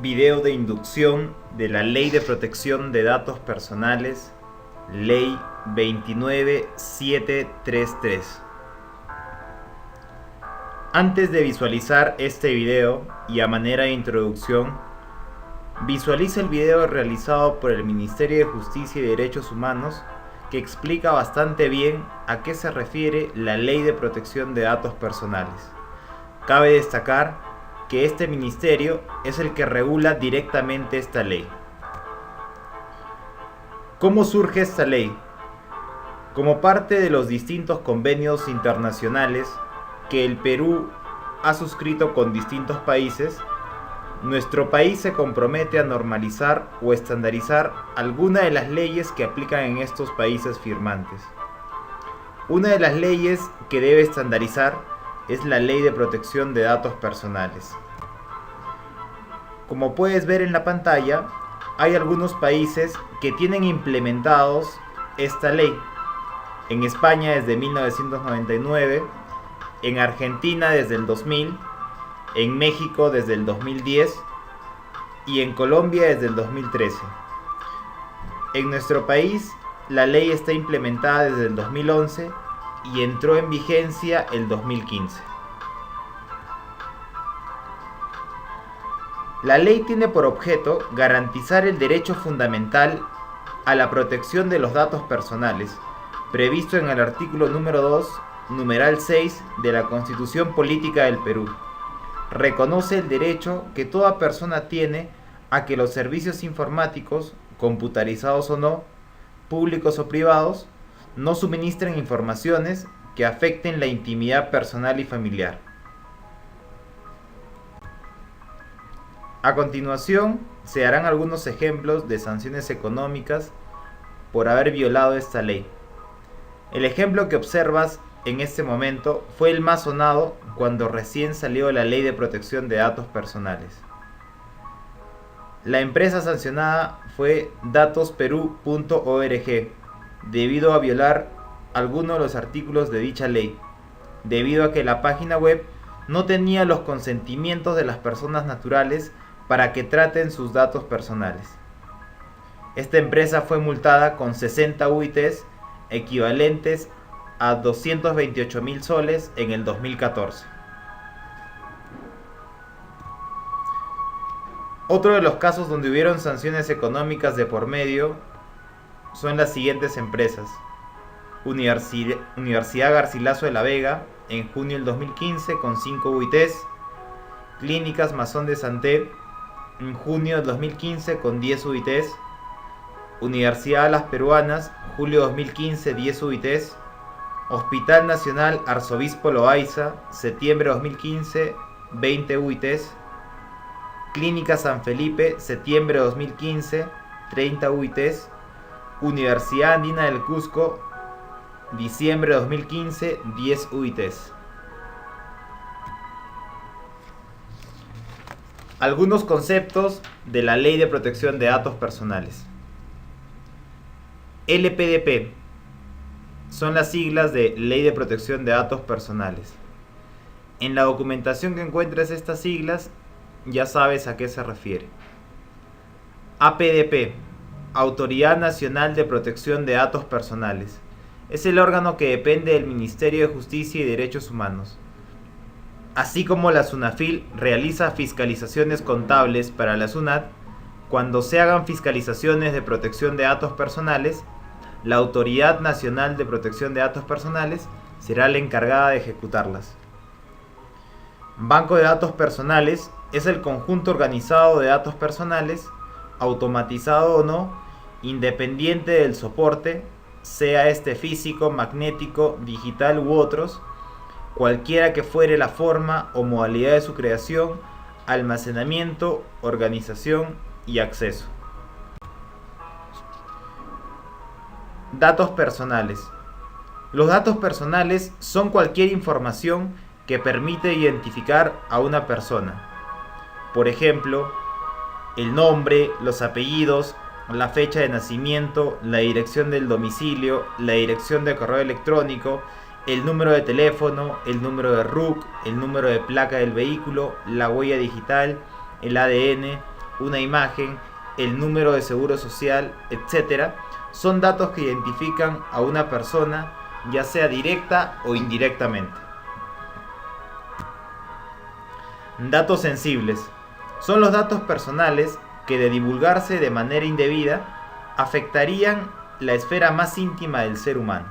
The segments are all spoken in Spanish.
Video de inducción de la Ley de Protección de Datos Personales, Ley 29733. Antes de visualizar este video y a manera de introducción, visualiza el video realizado por el Ministerio de Justicia y Derechos Humanos que explica bastante bien a qué se refiere la Ley de Protección de Datos Personales. Cabe destacar que este ministerio es el que regula directamente esta ley. ¿Cómo surge esta ley? Como parte de los distintos convenios internacionales que el Perú ha suscrito con distintos países, nuestro país se compromete a normalizar o estandarizar alguna de las leyes que aplican en estos países firmantes. Una de las leyes que debe estandarizar es la Ley de Protección de Datos Personales. Como puedes ver en la pantalla, hay algunos países que tienen implementados esta ley. En España desde 1999, en Argentina desde el 2000, en México desde el 2010 y en Colombia desde el 2013. En nuestro país, la ley está implementada desde el 2011 y entró en vigencia el 2015. La ley tiene por objeto garantizar el derecho fundamental a la protección de los datos personales, previsto en el artículo número 2, numeral 6 de la Constitución Política del Perú. Reconoce el derecho que toda persona tiene a que los servicios informáticos, computarizados o no, públicos o privados, no suministren informaciones que afecten la intimidad personal y familiar. A continuación, se darán algunos ejemplos de sanciones económicas por haber violado esta ley. El ejemplo que observas en este momento fue el más sonado cuando recién salió la Ley de Protección de Datos Personales. La empresa sancionada fue datosperú.org, debido a violar algunos de los artículos de dicha ley, debido a que la página web no tenía los consentimientos de las personas naturales para que traten sus datos personales. Esta empresa fue multada con 60 UITs equivalentes a 228.000 soles en el 2014. Otro de los casos donde hubieron sanciones económicas de por medio son las siguientes empresas: Universidad Garcilaso de la Vega en junio del 2015 con 5 UITs, Clínicas Masón de Santé en junio del 2015 con 10 UITs, Universidad de las Peruanas, julio 2015, 10 UITs, Hospital Nacional Arzobispo Loaiza, septiembre 2015, 20 UITs, Clínica San Felipe, septiembre 2015, 30 UITs, Universidad Andina del Cusco, diciembre 2015, 10 UITs. Algunos conceptos de la Ley de Protección de Datos Personales. LPDP son las siglas de Ley de Protección de Datos Personales. En la documentación que encuentres estas siglas, ya sabes a qué se refiere. APDP, Autoridad Nacional de Protección de Datos Personales. Es el órgano que depende del Ministerio de Justicia y Derechos Humanos. Así como la SUNAFIL realiza fiscalizaciones contables para la SUNAT, cuando se hagan fiscalizaciones de protección de datos personales, la Autoridad Nacional de Protección de Datos Personales será la encargada de ejecutarlas. Banco de datos personales es el conjunto organizado de datos personales, automatizado o no, independiente del soporte, sea este físico, magnético, digital u otros, cualquiera que fuere la forma o modalidad de su creación, almacenamiento, organización y acceso. Datos personales. Los datos personales son cualquier información que permite identificar a una persona. Por ejemplo, el nombre, los apellidos, la fecha de nacimiento, la dirección del domicilio, la dirección de correo electrónico, el número de teléfono, el número de RUC, el número de placa del vehículo, la huella digital, el ADN, una imagen, el número de seguro social, etc., son datos que identifican a una persona, ya sea directa o indirectamente. Datos sensibles. Son los datos personales que, de divulgarse de manera indebida, afectarían la esfera más íntima del ser humano.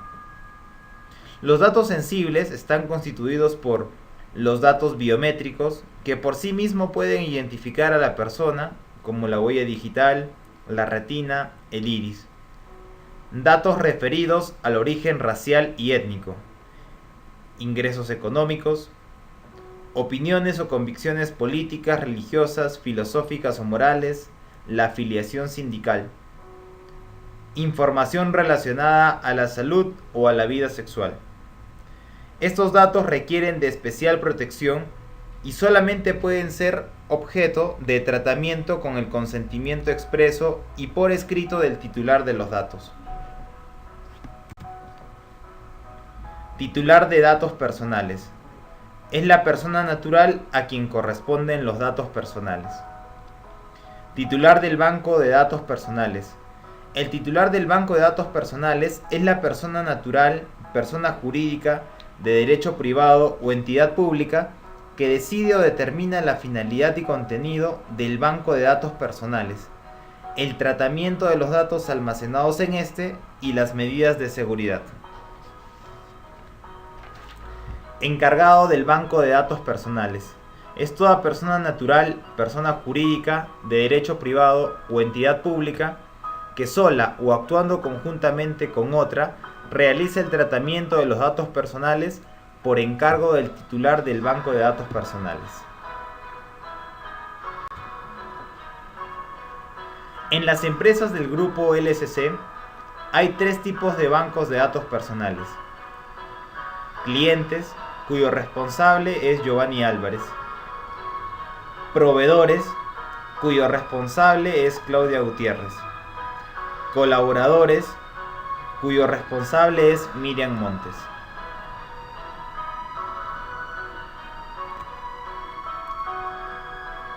Los datos sensibles están constituidos por los datos biométricos, que por sí mismos pueden identificar a la persona, como la huella digital, la retina, el iris. Datos referidos al origen racial y étnico, ingresos económicos, opiniones o convicciones políticas, religiosas, filosóficas o morales, la afiliación sindical, información relacionada a la salud o a la vida sexual. Estos datos requieren de especial protección y solamente pueden ser objeto de tratamiento con el consentimiento expreso y por escrito del titular de los datos. Titular de datos personales. Es la persona natural a quien corresponden los datos personales. Titular del banco de datos personales. El titular del banco de datos personales es la persona natural, persona jurídica, de derecho privado o entidad pública que decide o determina la finalidad y contenido del banco de datos personales, el tratamiento de los datos almacenados en este y las medidas de seguridad. Encargado del banco de datos personales. Es toda persona natural, persona jurídica, de derecho privado o entidad pública que sola o actuando conjuntamente con otra realiza el tratamiento de los datos personales por encargo del titular del banco de datos personales. En las empresas del grupo LSC hay tres tipos de bancos de datos personales. Clientes, cuyo responsable es Giovanni Álvarez. Proveedores, cuyo responsable es Claudia Gutiérrez. Colaboradores, cuyo responsable es Miriam Montes.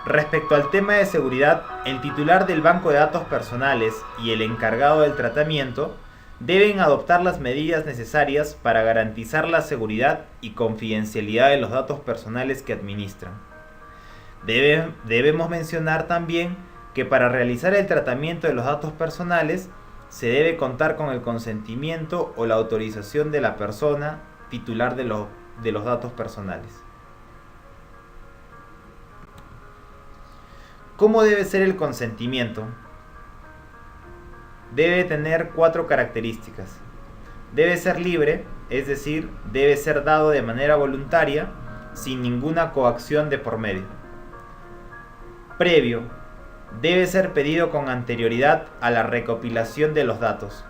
Respecto al tema de seguridad, el titular del banco de datos personales y el encargado del tratamiento deben adoptar las medidas necesarias para garantizar la seguridad y confidencialidad de los datos personales que administran. Debemos mencionar también que para realizar el tratamiento de los datos personales se debe contar con el consentimiento o la autorización de la persona titular de los datos personales. ¿Cómo debe ser el consentimiento? Debe tener 4 características. Debe ser libre, es decir, debe ser dado de manera voluntaria, sin ninguna coacción de por medio. Previo. Debe ser pedido con anterioridad a la recopilación de los datos.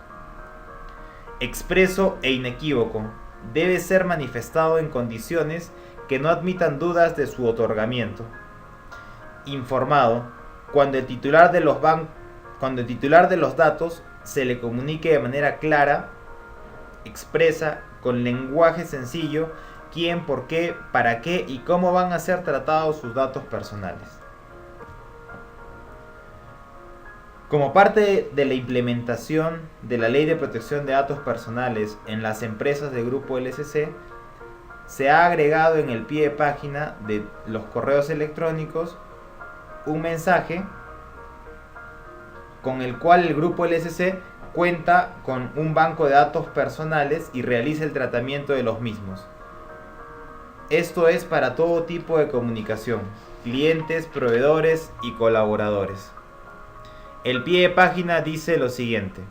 Expreso e inequívoco. Debe ser manifestado en condiciones que no admitan dudas de su otorgamiento. Informado. Cuando el titular de los datos se le comunique de manera clara, expresa, con lenguaje sencillo, quién, por qué, para qué y cómo van a ser tratados sus datos personales. Como parte de la implementación de la Ley de Protección de Datos Personales en las empresas del Grupo LSC, se ha agregado en el pie de página de los correos electrónicos un mensaje con el cual el Grupo LSC cuenta con un banco de datos personales y realiza el tratamiento de los mismos. Esto es para todo tipo de comunicación, clientes, proveedores y colaboradores. El pie de página dice lo siguiente: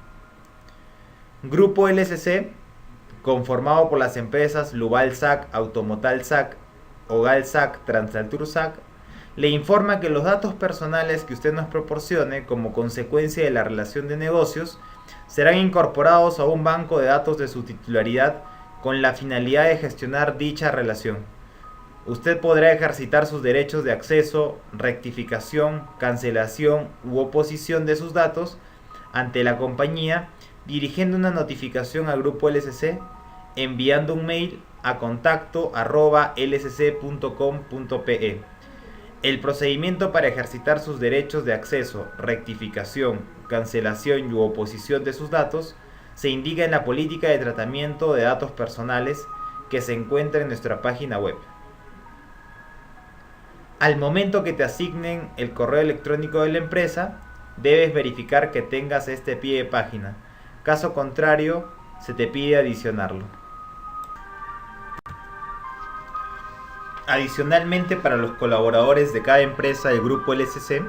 Grupo LSC, conformado por las empresas Luval SAC, Automotal SAC, Ogal SAC, Transaltur SAC, le informa que los datos personales que usted nos proporcione como consecuencia de la relación de negocios serán incorporados a un banco de datos de su titularidad con la finalidad de gestionar dicha relación. Usted podrá ejercitar sus derechos de acceso, rectificación, cancelación u oposición de sus datos ante la compañía dirigiendo una notificación al Grupo LSC, enviando un mail a contacto@lsc.com.pe. El procedimiento para ejercitar sus derechos de acceso, rectificación, cancelación u oposición de sus datos se indica en la política de tratamiento de datos personales que se encuentra en nuestra página web. Al momento que te asignen el correo electrónico de la empresa, debes verificar que tengas este pie de página. Caso contrario, se te pide adicionarlo. Adicionalmente, para los colaboradores de cada empresa del grupo LSC,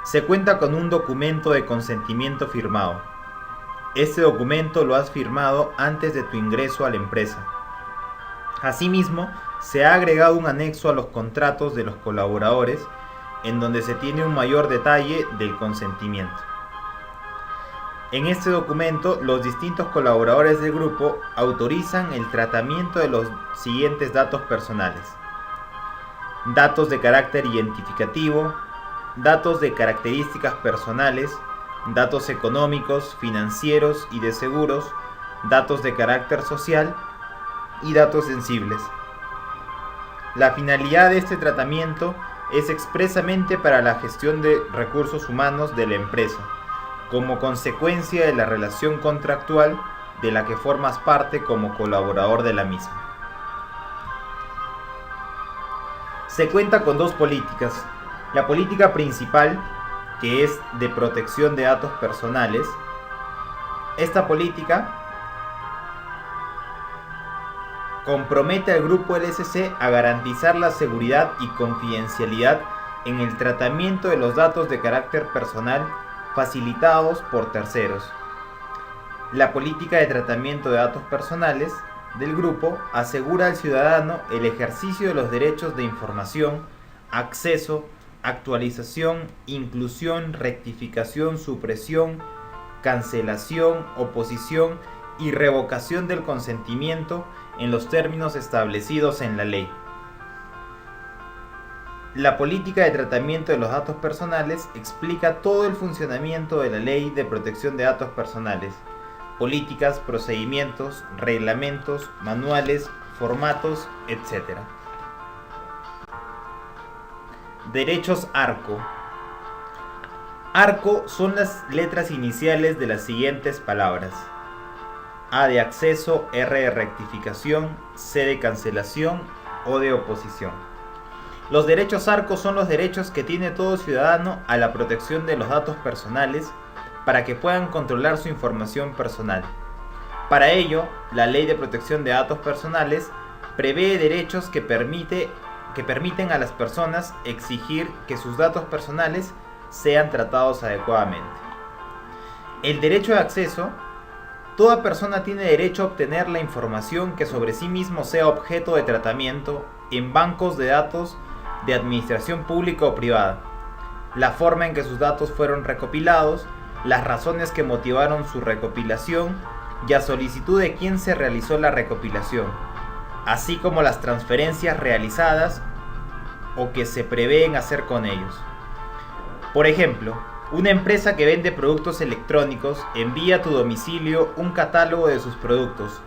se cuenta con un documento de consentimiento firmado. Este documento lo has firmado antes de tu ingreso a la empresa. Asimismo, se ha agregado un anexo a los contratos de los colaboradores en donde se tiene un mayor detalle del consentimiento. En este documento, los distintos colaboradores del grupo autorizan el tratamiento de los siguientes datos personales: datos de carácter identificativo, datos de características personales, datos económicos, financieros y de seguros, datos de carácter social y datos sensibles. La finalidad de este tratamiento es expresamente para la gestión de recursos humanos de la empresa, como consecuencia de la relación contractual de la que formas parte como colaborador de la misma. Se cuenta con dos políticas: la política principal, que es de protección de datos personales. Esta política compromete al grupo LSC a garantizar la seguridad y confidencialidad en el tratamiento de los datos de carácter personal facilitados por terceros. La política de tratamiento de datos personales del grupo asegura al ciudadano el ejercicio de los derechos de información, acceso, actualización, inclusión, rectificación, supresión, cancelación, oposición y revocación del consentimiento en los términos establecidos en la ley. La política de tratamiento de los datos personales explica todo el funcionamiento de la Ley de Protección de Datos Personales: políticas, procedimientos, reglamentos, manuales, formatos, etc. Derechos ARCO. ARCO son las letras iniciales de las siguientes palabras: A de acceso, R de rectificación, C de cancelación, O de oposición. Los derechos ARCO son los derechos que tiene todo ciudadano a la protección de los datos personales para que puedan controlar su información personal. Para ello, la Ley de Protección de Datos Personales prevé derechos que permiten a las personas exigir que sus datos personales sean tratados adecuadamente. El derecho de acceso. Toda persona tiene derecho a obtener la información que sobre sí mismo sea objeto de tratamiento en bancos de datos de administración pública o privada, la forma en que sus datos fueron recopilados, las razones que motivaron su recopilación y a solicitud de quien se realizó la recopilación, así como las transferencias realizadas o que se prevén hacer con ellos. Por ejemplo, una empresa que vende productos electrónicos envía a tu domicilio un catálogo de sus productos.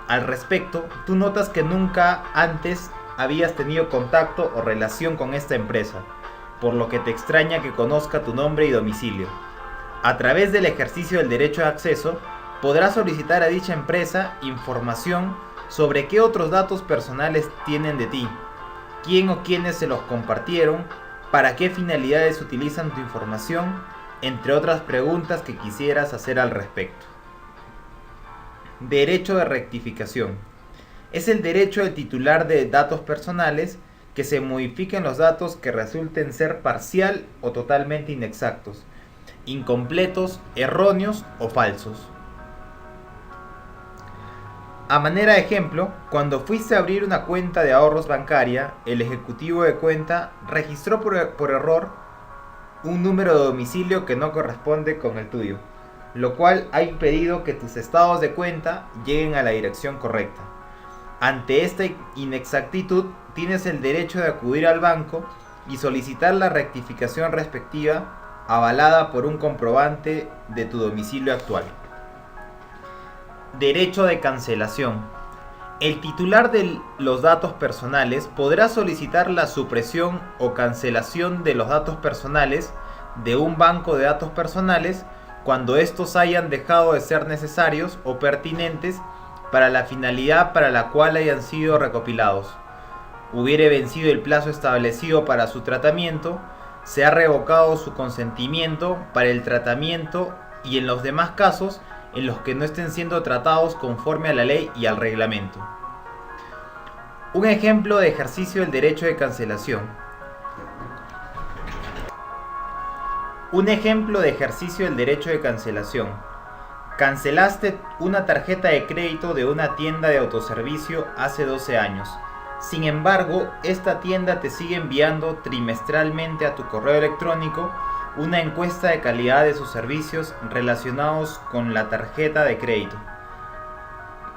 Al respecto, tú notas que nunca antes habías tenido contacto o relación con esta empresa, por lo que te extraña que conozca tu nombre y domicilio. A través del ejercicio del derecho de acceso, podrás solicitar a dicha empresa información sobre qué otros datos personales tienen de ti, quién o quiénes se los compartieron, para qué finalidades utilizan tu información, entre otras preguntas que quisieras hacer al respecto. Derecho de rectificación. Es el derecho del titular de datos personales que se modifiquen los datos que resulten ser parcial o totalmente inexactos, incompletos, erróneos o falsos. A manera de ejemplo, cuando fuiste a abrir una cuenta de ahorros bancaria, el ejecutivo de cuenta registró por error un número de domicilio que no corresponde con el tuyo, lo cual ha impedido que tus estados de cuenta lleguen a la dirección correcta. Ante esta inexactitud, tienes el derecho de acudir al banco y solicitar la rectificación respectiva, avalada por un comprobante de tu domicilio actual. Derecho de cancelación. El titular de los datos personales podrá solicitar la supresión o cancelación de los datos personales de un banco de datos personales cuando estos hayan dejado de ser necesarios o pertinentes para la finalidad para la cual hayan sido recopilados, hubiere vencido el plazo establecido para su tratamiento, se ha revocado su consentimiento para el tratamiento y en los demás casos en los que no estén siendo tratados conforme a la ley y al reglamento. Un ejemplo de ejercicio del derecho de cancelación. Un ejemplo de ejercicio del derecho de cancelación. Cancelaste una tarjeta de crédito de una tienda de autoservicio hace 12 años. Sin embargo, esta tienda te sigue enviando trimestralmente a tu correo electrónico una encuesta de calidad de sus servicios relacionados con la tarjeta de crédito.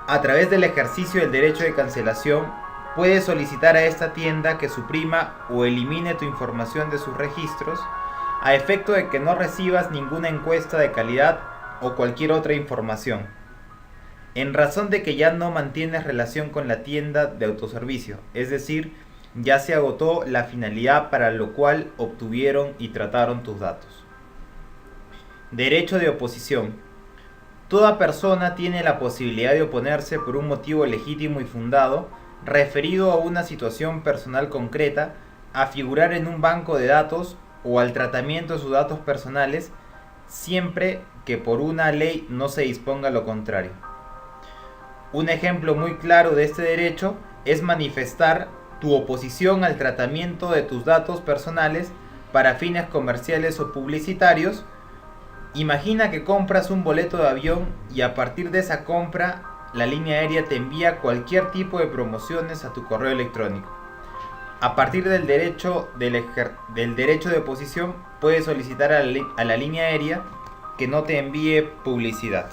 A través del ejercicio del derecho de cancelación, puedes solicitar a esta tienda que suprima o elimine tu información de sus registros a efecto de que no recibas ninguna encuesta de calidad o cualquier otra información, en razón de que ya no mantienes relación con la tienda de autoservicio, es decir, ya se agotó la finalidad para lo cual obtuvieron y trataron tus datos. Derecho de oposición. Toda persona tiene la posibilidad de oponerse por un motivo legítimo y fundado, referido a una situación personal concreta, a figurar en un banco de datos o al tratamiento de sus datos personales, siempre que por una ley no se disponga lo contrario. Un ejemplo muy claro de este derecho es manifestar tu oposición al tratamiento de tus datos personales para fines comerciales o publicitarios. Imagina que compras un boleto de avión y a partir de esa compra la línea aérea te envía cualquier tipo de promociones a tu correo electrónico. A partir del derecho de oposición puedes solicitar a la línea aérea que no te envíe publicidad.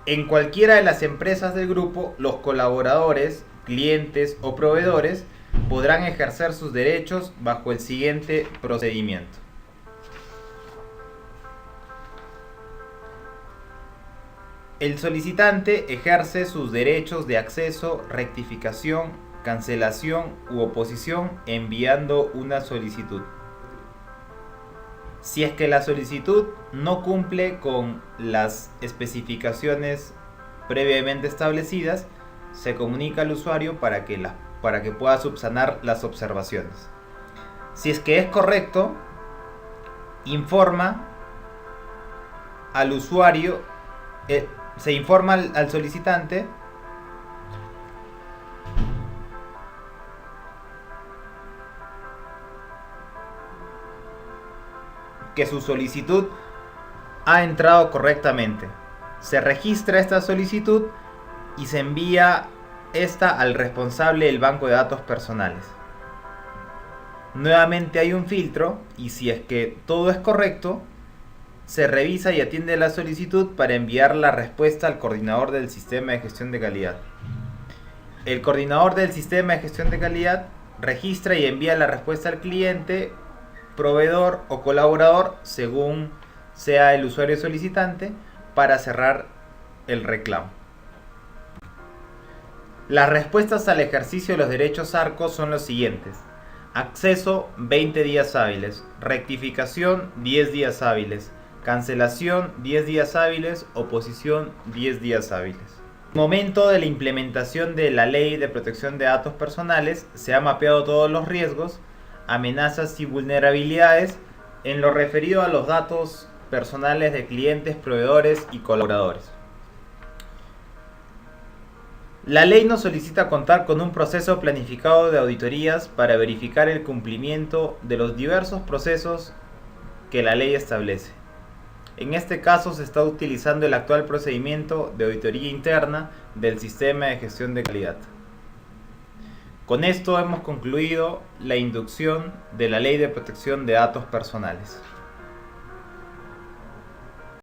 En cualquiera de las empresas del grupo, los colaboradores, clientes o proveedores podrán ejercer sus derechos bajo el siguiente procedimiento. El solicitante ejerce sus derechos de acceso, rectificación, cancelación u oposición enviando una solicitud. Si es que la solicitud no cumple con las especificaciones previamente establecidas, se comunica al usuario para que pueda subsanar las observaciones. Si es que es correcto, informa al usuario, se informa al solicitante que su solicitud ha entrado correctamente. Se registra esta solicitud y se envía esta al responsable del banco de datos personales. Nuevamente hay un filtro y si es que todo es correcto, se revisa y atiende la solicitud para enviar la respuesta al coordinador del sistema de gestión de calidad. El coordinador del sistema de gestión de calidad registra y envía la respuesta al cliente, proveedor o colaborador, según sea el usuario solicitante, para cerrar el reclamo. Las respuestas al ejercicio de los derechos ARCO son los siguientes: acceso 20 días hábiles, rectificación 10 días hábiles, cancelación 10 días hábiles, oposición 10 días hábiles. Momento de la implementación de la Ley de Protección de Datos Personales, se han mapeado todos los riesgos, amenazas y vulnerabilidades en lo referido a los datos personales de clientes, proveedores y colaboradores. La ley nos solicita contar con un proceso planificado de auditorías para verificar el cumplimiento de los diversos procesos que la ley establece. En este caso se está utilizando el actual procedimiento de auditoría interna del sistema de gestión de calidad. Con esto hemos concluido la inducción de la Ley de Protección de Datos Personales.